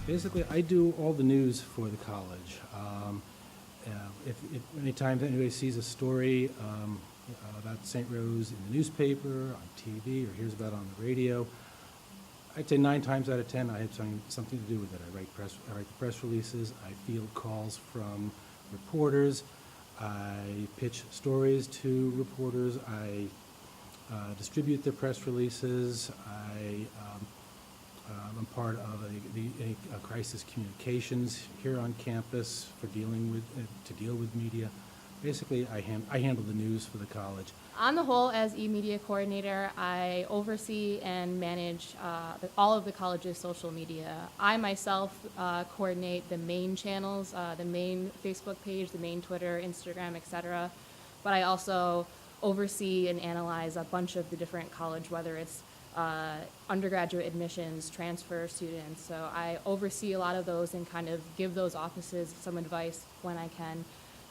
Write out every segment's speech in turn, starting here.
Basically, I do all the news for the college. If anytime anybody sees a story about St. Rose in the newspaper, on TV, or hears about it on the radio, I'd say 9 times out of 10 I have something to do with it. I write the press releases, I field calls from reporters, I pitch stories to reporters, I distribute their press releases, I'm part of a crisis communications here on campus for to deal with media. Basically, I handle the news for the college. On the whole, as e-media coordinator, I oversee and manage all of the college's social media. I myself coordinate the main channels, the main Facebook page, the main Twitter, Instagram, etc. But I also oversee and analyze a bunch of the different college, whether it's undergraduate admissions, transfer students. So I oversee a lot of those and kind of give those offices some advice when I can.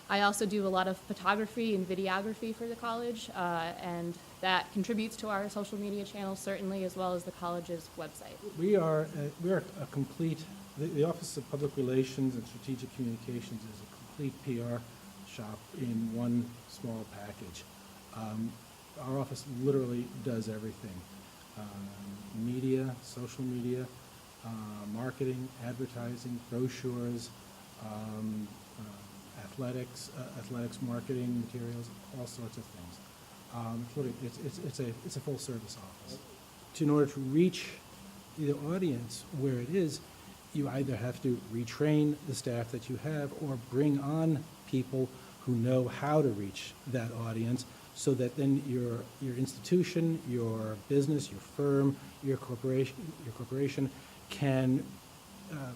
I also do a lot of photography and videography for the college, and that contributes to our social media channels certainly, as well as the college's website. We are a complete, the Office of Public Relations and Strategic Communications is a complete PR shop in one small package. Our office literally does everything. Media, social media, marketing, advertising, brochures, athletics marketing materials, all sorts of things. It's a full service office. In order to reach the audience where it is, you either have to retrain the staff that you have or bring on people who know how to reach that audience, so that then your institution, your business, your firm, your corporation can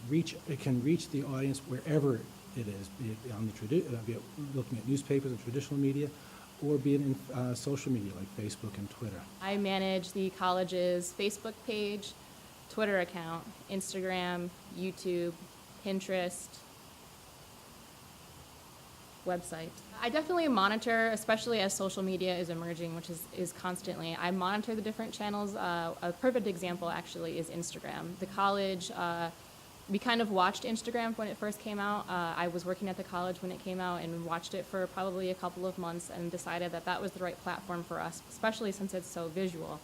reach the audience wherever it is, be it on be it looking at newspapers and traditional media, or be it in social media like Facebook and Twitter. I manage the college's Facebook page, Twitter account, Instagram, YouTube, Pinterest, website. I definitely monitor, especially as social media is emerging, which is constantly. I monitor the different channels. A perfect example actually is Instagram. The college, we kind of watched Instagram when it first came out. I was working at the college when it came out and watched it for probably a couple of months and decided that was the right platform for us, especially since it's so visual.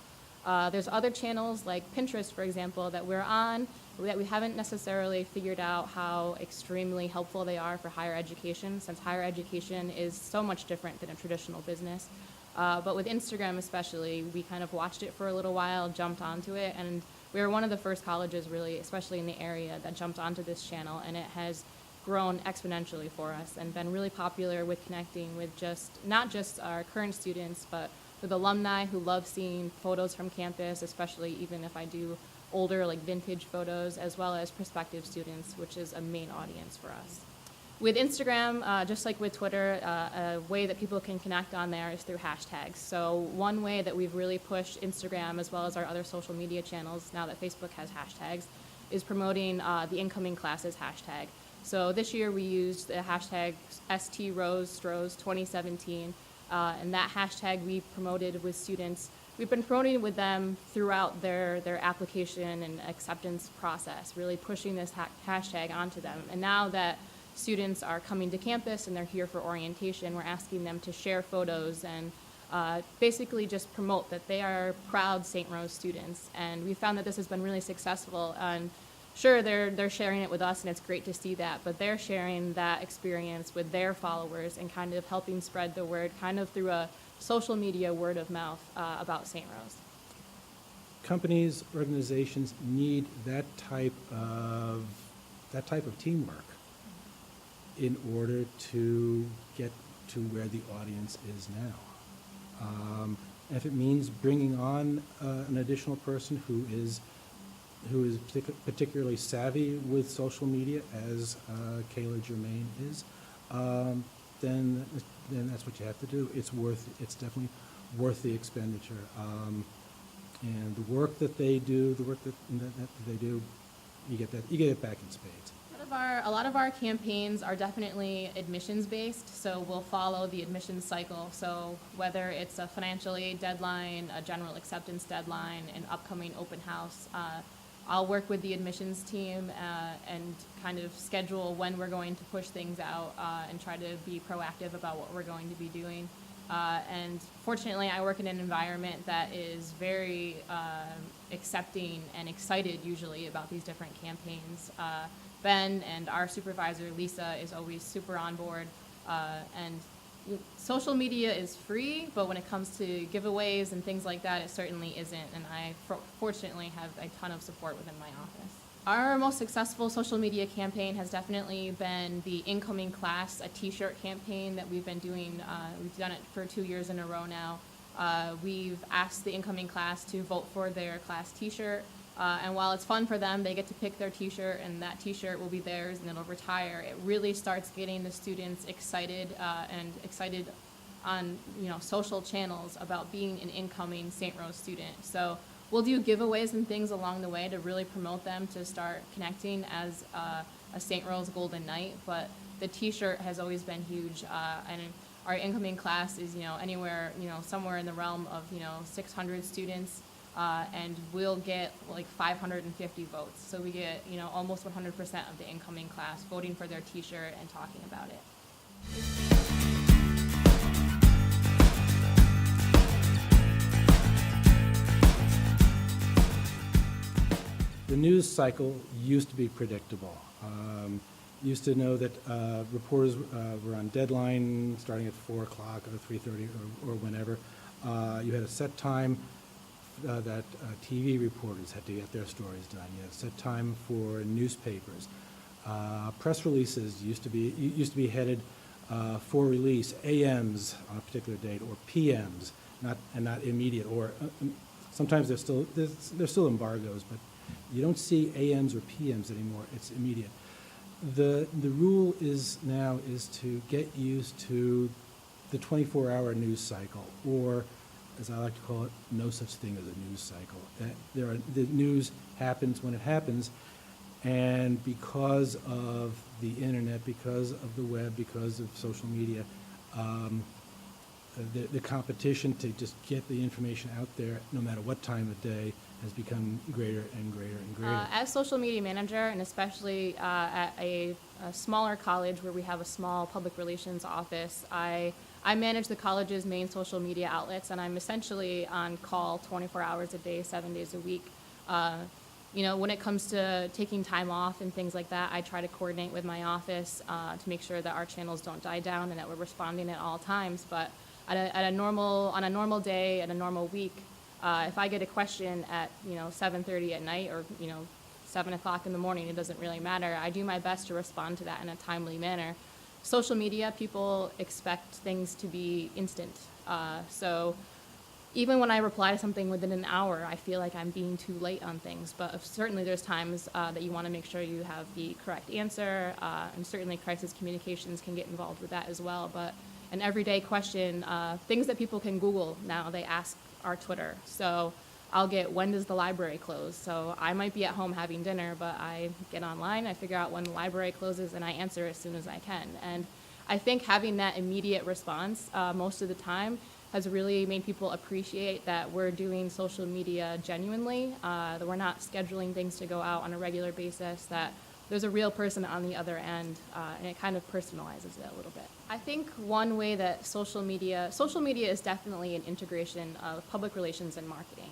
There's other channels like Pinterest, for example, that we're on that we haven't necessarily figured out how extremely helpful they are for higher education, since higher education is so much different than a traditional business. But with Instagram especially, we kind of watched it for a little while, jumped onto it, and we were one of the first colleges really, especially in the area, that jumped onto this channel, and it has grown exponentially for us and been really popular with connecting with not just our current students, but with alumni who love seeing photos from campus, especially even if I do older, like vintage photos, as well as prospective students, which is a main audience for us. With Instagram, just like with Twitter, a way that people can connect on there is through hashtags. So one way that we've really pushed Instagram, as well as our other social media channels, now that Facebook has hashtags, is promoting the incoming classes hashtag. So this year we used the hashtag STRoseStros2017, and that hashtag we promoted with students. We've been promoting with them throughout their application and acceptance process, really pushing this hashtag onto them. And now that students are coming to campus and they're here for orientation, we're asking them to share photos and basically just promote that they are proud St. Rose students. And we found that this has been really successful. And sure, they're sharing it with us, and it's great to see that, but they're sharing that experience with their followers and kind of helping spread the word kind of through a social media word of mouth about St. Rose. Companies, organizations need that type of teamwork in order to get to where the audience is now. If it means bringing on an additional person who is particularly savvy with social media, as Kayla Germain is, then that's what you have to do. It's definitely worth the expenditure. And the work that they do, you get it back in spades. A lot of our campaigns are definitely admissions based, so we'll follow the admissions cycle. So whether it's a financial aid deadline, a general acceptance deadline, an upcoming open house, I'll work with the admissions team and kind of schedule when we're going to push things out and try to be proactive about what we're going to be doing. And fortunately, I work in an environment that is very accepting and excited usually about these different campaigns. Ben and our supervisor, Lisa, is always super on board. And social media is free, but when it comes to giveaways and things like that, it certainly isn't. And I fortunately have a ton of support within my office. Our most successful social media campaign has definitely been the Incoming Class, a t-shirt campaign that we've been doing. We've done it for 2 years in a row now. We've asked the incoming class to vote for their class t-shirt. And while it's fun for them, they get to pick their t-shirt, and that t-shirt will be theirs, and it'll retire. It really starts getting the students excited and excited on social channels about being an incoming St. Rose student. So we'll do giveaways and things along the way to really promote them to start connecting as a St. Rose Golden Knight. But the t-shirt has always been huge, and our incoming class is anywhere somewhere in the realm of 600 students. And we'll get like 550 votes. So we get, almost 100% of the incoming class voting for their t-shirt and talking about it. The news cycle used to be predictable. Used to know that reporters were on deadline starting at 4 o'clock or 3:30 or whenever. You had a set time that TV reporters had to get their stories done. You had a set time for newspapers. Press releases used to be headed for release AMs on a particular date or PMs, not immediate. Or sometimes there's still embargoes, but you don't see AMs or PMs anymore. It's immediate. The rule now is to get used to the 24-hour news cycle, or as I like to call it, no such thing as a news cycle. The news happens when it happens, and because of the internet, because of the web, because of social media, the competition to just get the information out there, no matter what time of day, has become greater and greater and greater. As social media manager, and especially at a smaller college where we have a small public relations office, I manage the college's main social media outlets, and I'm essentially on call 24 hours a day, 7 days a week. When it comes to taking time off and things like that, I try to coordinate with my office to make sure that our channels don't die down and that we're responding at all times. But on a normal day, at a normal week, if I get a question at 7:30 at night or 7 o'clock in the morning, it doesn't really matter. I do my best to respond to that in a timely manner. Social media, people expect things to be instant. So even when I reply to something within an hour, I feel like I'm being too late on things. But certainly there's times that you want to make sure you have the correct answer, and certainly crisis communications can get involved with that as well. But an everyday question, things that people can Google now, they ask our Twitter. So I'll get, when does the library close? So I might be at home having dinner, but I get online, I figure out when the library closes, and I answer as soon as I can. And I think having that immediate response most of the time has really made people appreciate that we're doing social media genuinely, that we're not scheduling things to go out on a regular basis, that there's a real person on the other end, and it kind of personalizes it a little bit. I think one way that social media is definitely an integration of public relations and marketing.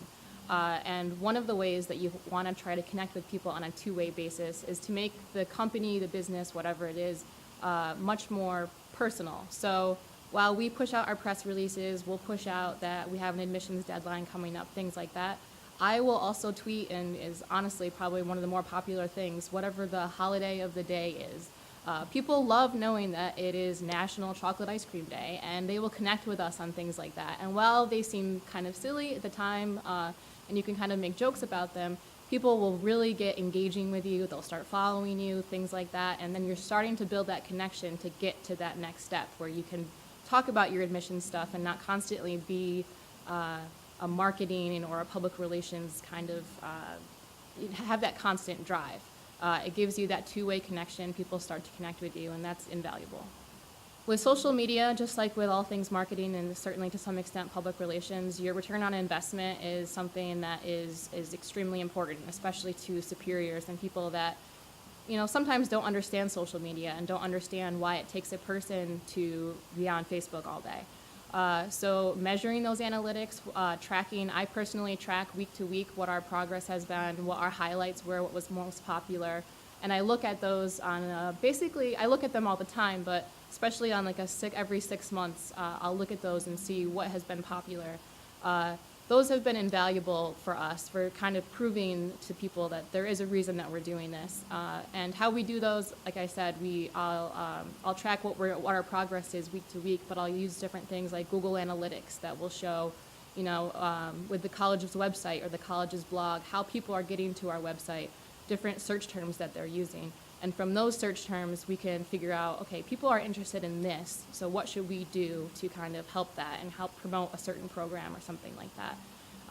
And one of the ways that you want to try to connect with people on a two-way basis is to make the company, the business, whatever it is, much more personal. So while we push out our press releases, we'll push out that we have an admissions deadline coming up, things like that. I will also tweet, and is honestly probably one of the more popular things, whatever the holiday of the day is. People love knowing that it is National Chocolate Ice Cream Day, and they will connect with us on things like that. And while they seem kind of silly at the time, and you can kind of make jokes about them, people will really get engaging with you. They'll start following you, things like that. And then you're starting to build that connection to get to that next step where you can talk about your admissions stuff and not constantly be a marketing or a public relations kind of have that constant drive. It gives you that two-way connection. People start to connect with you, and that's invaluable. With social media, just like with all things marketing and certainly to some extent public relations, your return on investment is something that is extremely important, especially to superiors and people that, sometimes don't understand social media and don't understand why it takes a person to be on Facebook all day. So measuring those analytics, tracking, I personally track week to week what our progress has been, what our highlights were, what was most popular. And I look at those on, basically, I look at them all the time, but especially on like every 6 months, I'll look at those and see what has been popular. Those have been invaluable for us for kind of proving to people that there is a reason that we're doing this. And how we do those, like I said, I'll track what our progress is week to week, but I'll use different things like Google Analytics that will show, with the college's website or the college's blog, how people are getting to our website, different search terms that they're using. And from those search terms, we can figure out, okay, people are interested in this, so what should we do to kind of help that and help promote a certain program or something like that.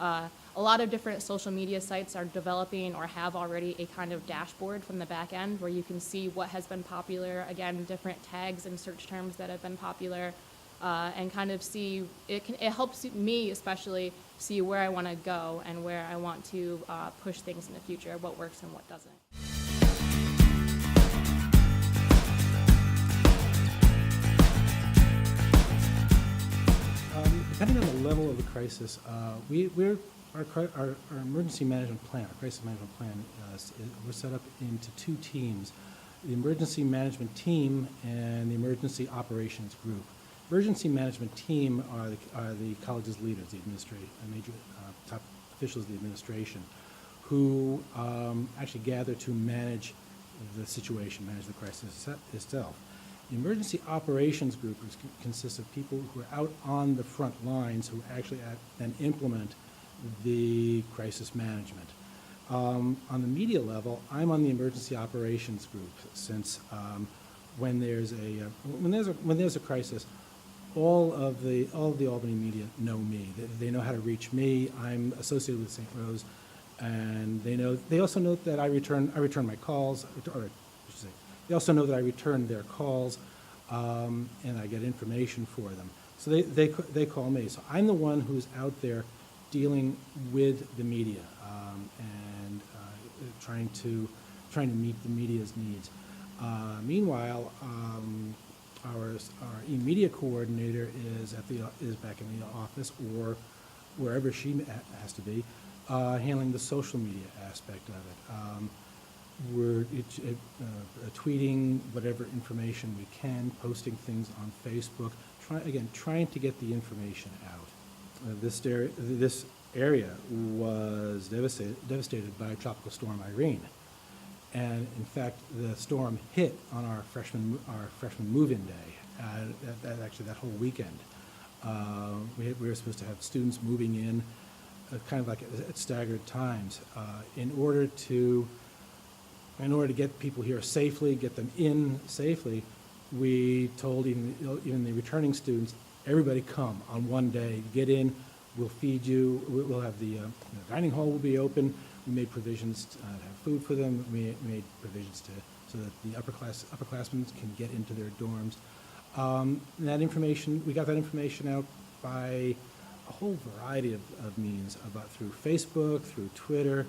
A lot of different social media sites are developing or have already a kind of dashboard from the back end where you can see what has been popular, again, different tags and search terms that have been popular, and kind of see, it helps me especially see where I want to go and where I want to push things in the future, what works and what doesn't. Depending on the level of the crisis, our emergency management plan, our crisis management plan, we're set up into 2 teams, the emergency management team and the emergency operations group. Emergency management team are the college's leaders, the major top officials of the administration, who actually gather to manage the situation, manage the crisis itself. The emergency operations group consists of people who are out on the front lines who actually then implement the crisis management. On the media level, I'm on the emergency operations group since when there's a crisis, all of the Albany media know me. They know how to reach me. I'm associated with St. Rose, and they also know that I return my calls, or I should say, they also know that I return their calls, and I get information for them. So they call me. So I'm the one who's out there dealing with the media and trying to meet the media's needs. Meanwhile, our e-media coordinator is back in the office or wherever she has to be, handling the social media aspect of it. We're tweeting whatever information we can, posting things on Facebook, trying to get the information out. This area was devastated by Tropical Storm Irene. And in fact, the storm hit on our freshman move-in day, that whole weekend. We were supposed to have students moving in kind of like at staggered times in order to get people here safely, get them in safely. We told even the returning students, everybody come on one day, get in, we'll feed you, we'll have the dining hall will be open. We made provisions to have food for them. We made provisions so that the upperclassmen can get into their dorms. We got that information out by a whole variety of means, through Facebook, through Twitter,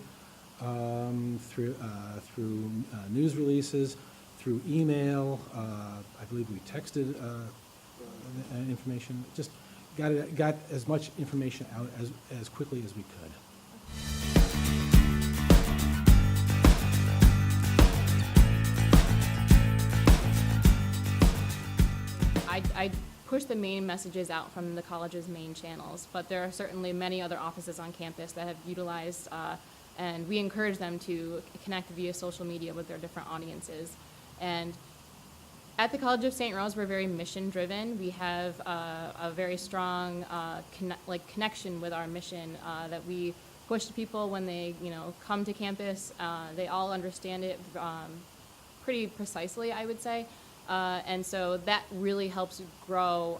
through news releases, through email. I believe we texted information. Just got as much information out as quickly as we could. I push the main messages out from the college's main channels, but there are certainly many other offices on campus that have utilized, and we encourage them to connect via social media with their different audiences. And at the College of St. Rose, we're very mission-driven. We have a very strong connection with our mission that we push to people when they come to campus. They all understand it pretty precisely, I would say. And so that really helps grow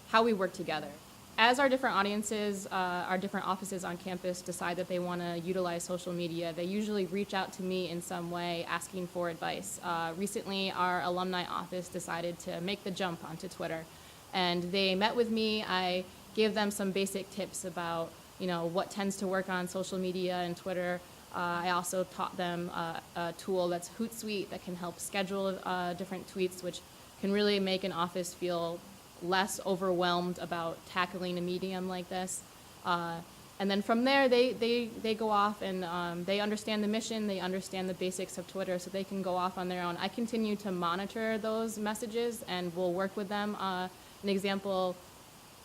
how we work together. as our different audiences, our different offices on campus decide that they want to utilize social media, they usually reach out to me in some way asking for advice. Recently, our alumni office decided to make the jump onto Twitter, and they met with me. I gave them some basic tips about, what tends to work on social media and Twitter. I also taught them a tool that's Hootsuite that can help schedule different tweets, which can really make an office feel less overwhelmed about tackling a medium like this. And then from there, they go off and they understand the mission, they understand the basics of Twitter, so they can go off on their own. I continue to monitor those messages and will work with them. An example,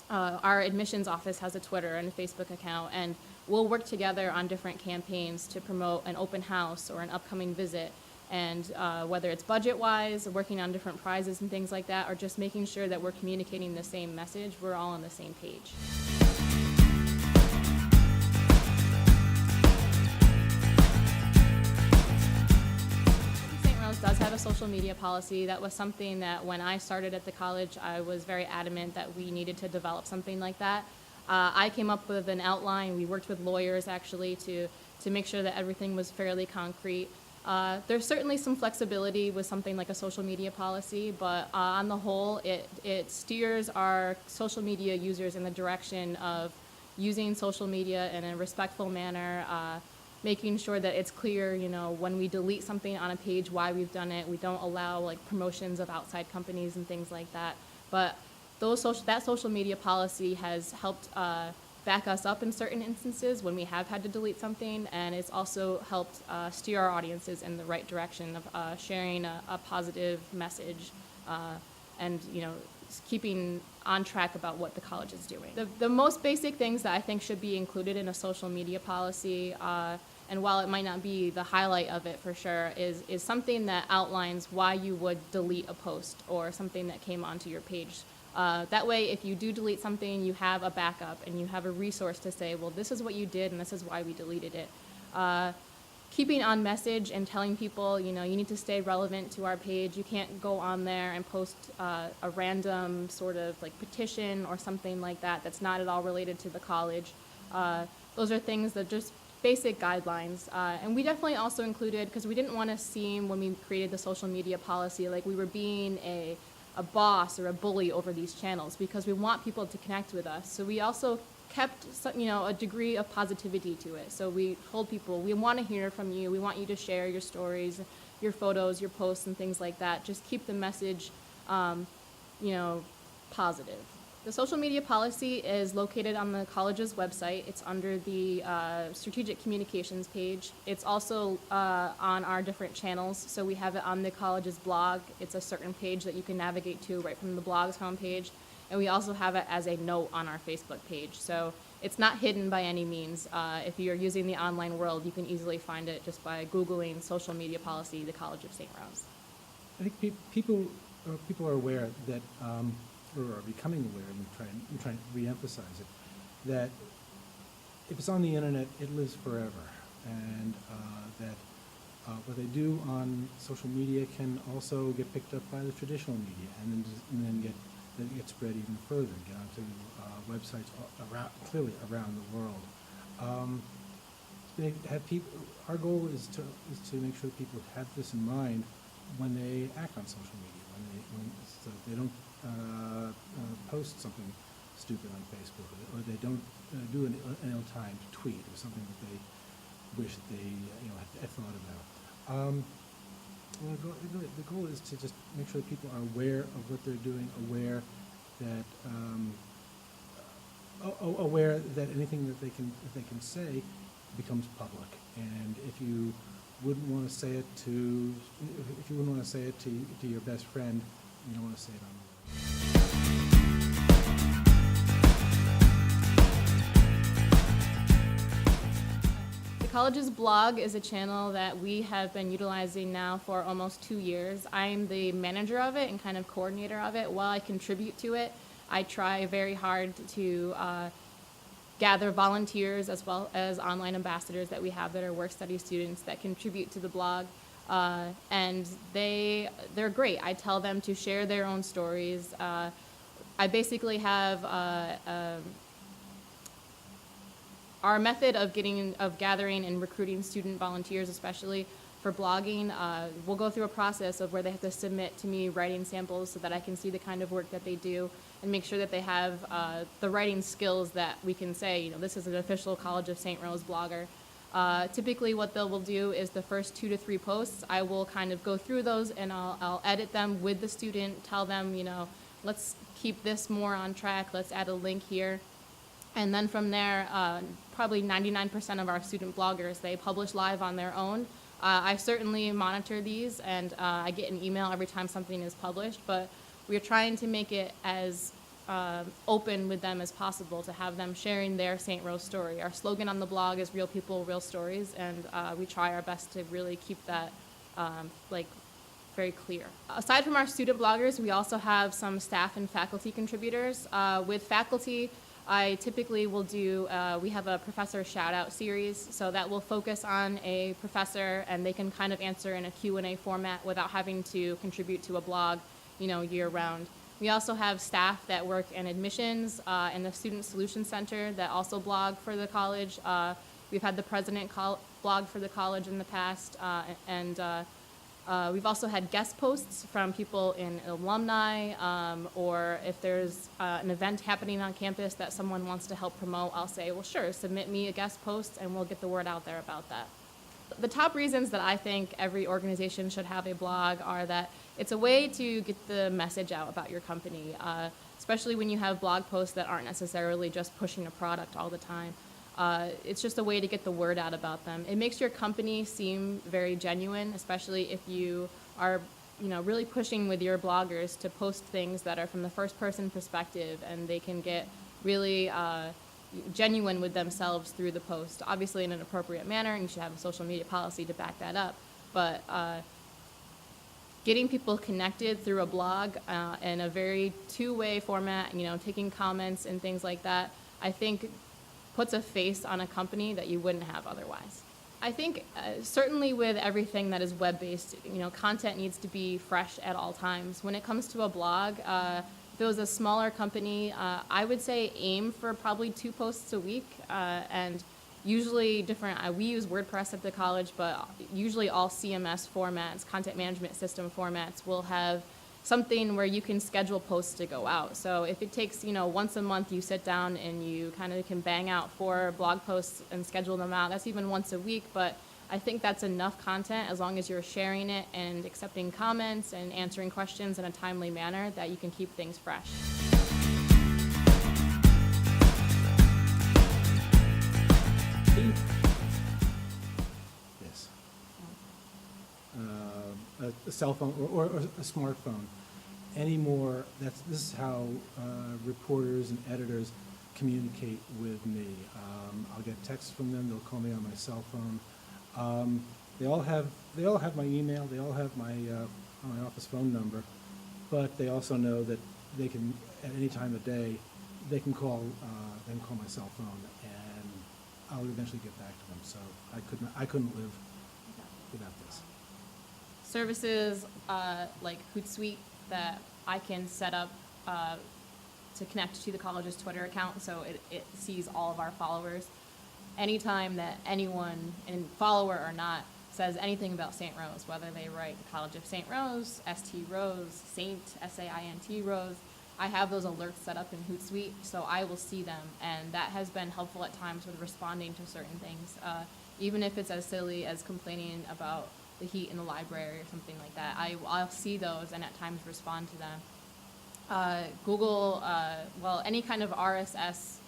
our admissions office has a Twitter and a Facebook account, and we'll work together on different campaigns to promote an open house or an upcoming visit. And whether it's budget-wise, working on different prizes and things like that, or just making sure that we're communicating the same message, we're all on the same page. St. Rose does have a social media policy. That was something that when I started at the college, I was very adamant that we needed to develop something like that. I came up with an outline. We worked with lawyers actually to make sure that everything was fairly concrete. There's certainly some flexibility with something like a social media policy, but on the whole, it steers our social media users in the direction of using social media in a respectful manner, making sure that it's clear, when we delete something on a page, why we've done it. We don't allow promotions of outside companies and things like that. But that social media policy has helped back us up in certain instances when we have had to delete something, and it's also helped steer our audiences in the right direction of sharing a positive message and keeping on track about what the college is doing. The most basic things that I think should be included in a social media policy, and while it might not be the highlight of it for sure, is something that outlines why you would delete a post or something that came onto your page. That way, if you do delete something, you have a backup and you have a resource to say, well, this is what you did and this is why we deleted it. Keeping on message and telling people, you need to stay relevant to our page. You can't go on there and post a random sort of petition or something like that that's not at all related to the college. Those are things that just basic guidelines. And we definitely also included, because we didn't want to seem, when we created the social media policy, like we were being a boss or a bully over these channels, because we want people to connect with us. So we also kept a degree of positivity to it. So we told people, we want to hear from you. We want you to share your stories, your photos, your posts, and things like that. Just keep the message, positive. The social media policy is located on the college's website. It's under the strategic communications page. It's also on our different channels. So we have it on the college's blog. It's a certain page that you can navigate to right from the blog's homepage. And we also have it as a note on our Facebook page. So it's not hidden by any means. If you're using the online world, you can easily find it just by Googling social media policy, the College of St. Rose. I think people are aware that, or are becoming aware, and we try and re-emphasize it, that if it's on the internet, it lives forever, and that what they do on social media can also get picked up by the traditional media, and then get spread even further, get onto websites clearly around the world. Our goal is to make sure that people have this in mind when they act on social media, so they don't post something stupid on Facebook, or they don't do an ill-timed tweet or something that they wish they had thought about. The goal is to just make sure that people are aware of what they're doing, aware that anything that they can say becomes public. And if you wouldn't want to say it to your best friend, you don't want to say it on the The college's blog is a channel that we have been utilizing now for almost 2 years. I'm the manager of it and kind of coordinator of it. While I contribute to it, I try very hard to gather volunteers as well as online ambassadors that we have that are work study students that contribute to the blog. And they're great. I tell them to share their own stories. I basically have our method of gathering and recruiting student volunteers, especially for blogging. We'll go through a process of where they have to submit to me writing samples so that I can see the kind of work that they do and make sure that they have the writing skills that we can say, this is an official College of St. Rose blogger. Typically what they will do is the first 2 to 3 posts, I will kind of go through those and I'll edit them with the student, tell them, let's keep this more on track, let's add a link here. And then from there, probably 99% of our student bloggers, they publish live on their own. I certainly monitor these, and I get an email every time something is published, but we're trying to make it as open with them as possible to have them sharing their St. Rose story. Our slogan on the blog is Real People, Real Stories, and we try our best to really keep that very clear. Aside from our student bloggers, we also have some staff and faculty contributors. With faculty, I typically will do, we have a professor shout-out series, so that will focus on a professor and they can kind of answer in a Q&A format without having to contribute to a blog, year-round. We also have staff that work in admissions and the Student Solution Center that also blog for the college. We've had the president blog for the college in the past, and we've also had guest posts from people in alumni, or if there's an event happening on campus that someone wants to help promote, I'll say, well, sure, submit me a guest post and we'll get the word out there about that. The top reasons that I think every organization should have a blog are that it's a way to get the message out about your company, especially when you have blog posts that aren't necessarily just pushing a product all the time. It's just a way to get the word out about them. It makes your company seem very genuine, especially if you are, really pushing with your bloggers to post things that are from the first person perspective and they can get really genuine with themselves through the post, obviously in an appropriate manner, and you should have a social media policy to back that up. But getting people connected through a blog in a very two-way format, taking comments and things like that, I think puts a face on a company that you wouldn't have otherwise. I think certainly with everything that is web-based, content needs to be fresh at all times. When it comes to a blog, if it was a smaller company, I would say aim for probably 2 posts a week, and usually different. We use WordPress at the college, but usually all CMS formats, content management system formats, will have something where you can schedule posts to go out. So if it takes, once a month you sit down and you kind of can bang out 4 blog posts and schedule them out, that's even once a week, but I think that's enough content as long as you're sharing it and accepting comments and answering questions in a timely manner that you can keep things fresh. Yes. A cell phone or a smartphone anymore. This is how reporters and editors communicate with me. I'll get texts from them. They'll call me on my cell phone. They all have my email. They all have my office phone number, but they also know that they can at any time of day they can call my cell phone, and I'll eventually get back to them. So I couldn't live without this. Services like Hootsuite that I can set up to connect to the college's Twitter account, so it sees all of our followers. Anytime that anyone, and follower or not, says anything about St. Rose, whether they write the College of St. Rose, St. Rose, Saint, Saint Rose, I have those alerts set up in Hootsuite, so I will see them, and that has been helpful at times with responding to certain things, even if it's as silly as complaining about the heat in the library or something like that. I'll see those and at times respond to them. Google, any kind of RSS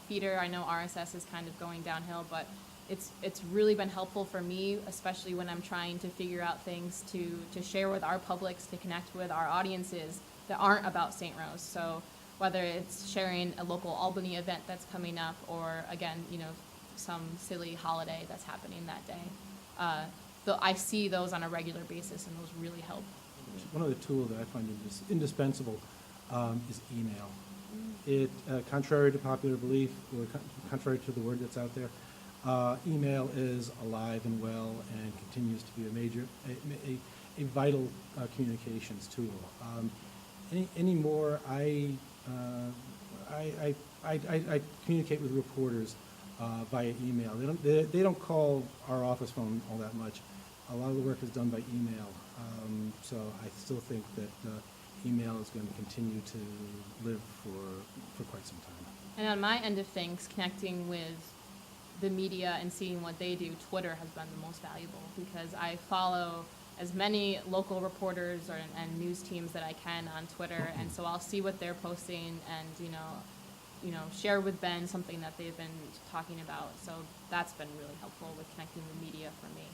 feeder. I know RSS is kind of going downhill, but it's really been helpful for me, especially when I'm trying to figure out things to share with our publics, to connect with our audiences that aren't about St. Rose. So whether it's sharing a local Albany event that's coming up, or again, some silly holiday that's happening that day. I see those on a regular basis, and those really help. One of the tools that I find indispensable is email. It, contrary to popular belief, or contrary to the word that's out there, email is alive and well and continues to be a vital communications tool. Anymore, I communicate with reporters via email. They don't call our office phone all that much. A lot of the work is done by email. So I still think that email is going to continue to live for quite some time. And on my end of things, connecting with the media and seeing what they do, Twitter has been the most valuable because I follow as many local reporters and news teams that I can on Twitter, and so I'll see what they're posting and share with Ben something that they've been talking about. So that's been really helpful with connecting the media for me.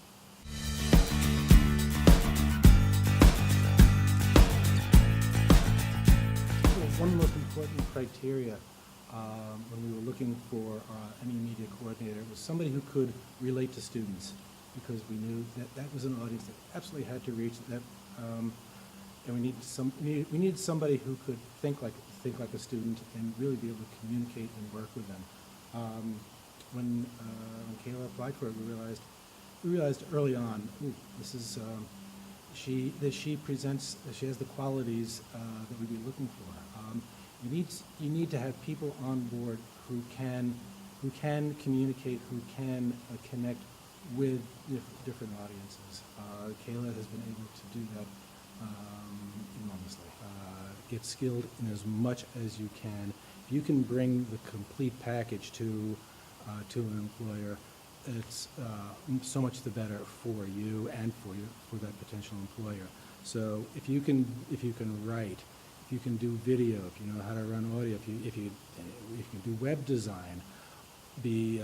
One of the most important criteria when we were looking for any media coordinator was somebody who could relate to students, because we knew that was an audience that absolutely had to reach that, and we needed somebody who could think like a student and really be able to communicate and work with them. When Kayla applied for it, we realized early on, this is she has the qualities that we'd be looking for. You need to have people on board who can communicate, who can connect with different audiences. Kayla has been able to do that enormously. Get skilled in as much as you can. If you can bring the complete package to an employer, it's so much the better for you and for that potential employer. So if you can write, if you can do video, if you know how to run audio, if you can do web design, be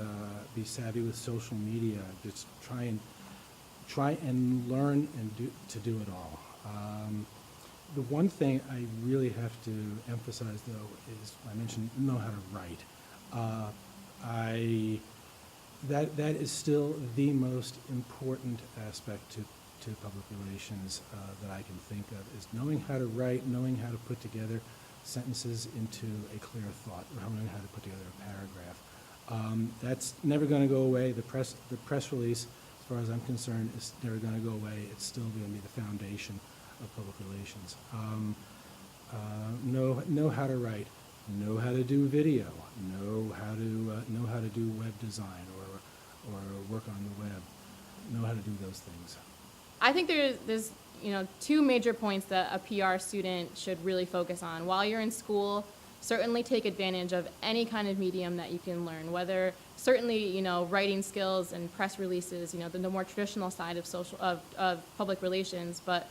savvy with social media, just try and learn and do it all. The one thing I really have to emphasize, though, is I mentioned know how to write. That is still the most important aspect to public relations that I can think of, is knowing how to write, knowing how to put together sentences into a clear thought, or knowing how to put together a paragraph. That's never going to go away. The press release, as far as I'm concerned, is never going to go away. It's still going to be the foundation of public relations. Know how to write, know how to do video, know how to do web design or work on the web, know how to do those things. I think there's two major points that a PR student should really focus on. While you're in school, certainly take advantage of any kind of medium that you can learn, whether certainly, writing skills and press releases, the more traditional side of public relations, but,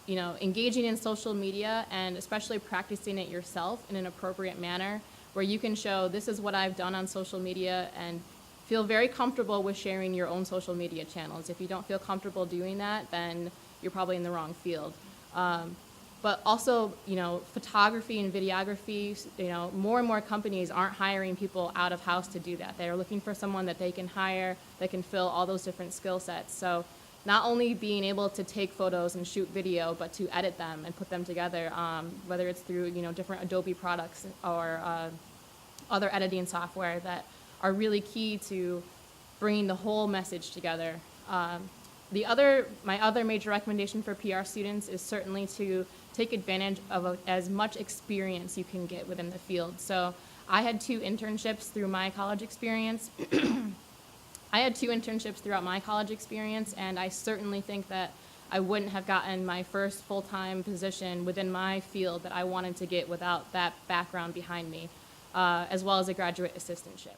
engaging in social media and especially practicing it yourself in an appropriate manner where you can show this is what I've done on social media and feel very comfortable with sharing your own social media channels. If you don't feel comfortable doing that, then you're probably in the wrong field. But also, photography and videography, more and more companies aren't hiring people out of house to do that. They're looking for someone that they can hire that can fill all those different skill sets. So not only being able to take photos and shoot video, but to edit them and put them together, whether it's through, different Adobe products or other editing software that are really key to bringing the whole message together. My other major recommendation for PR students is certainly to take advantage of as much experience you can get within the field. So I had 2 internships through my college experience. Throughout my college experience, and I certainly think that I wouldn't have gotten my first full-time position within my field that I wanted to get without that background behind me, as well as a graduate assistantship.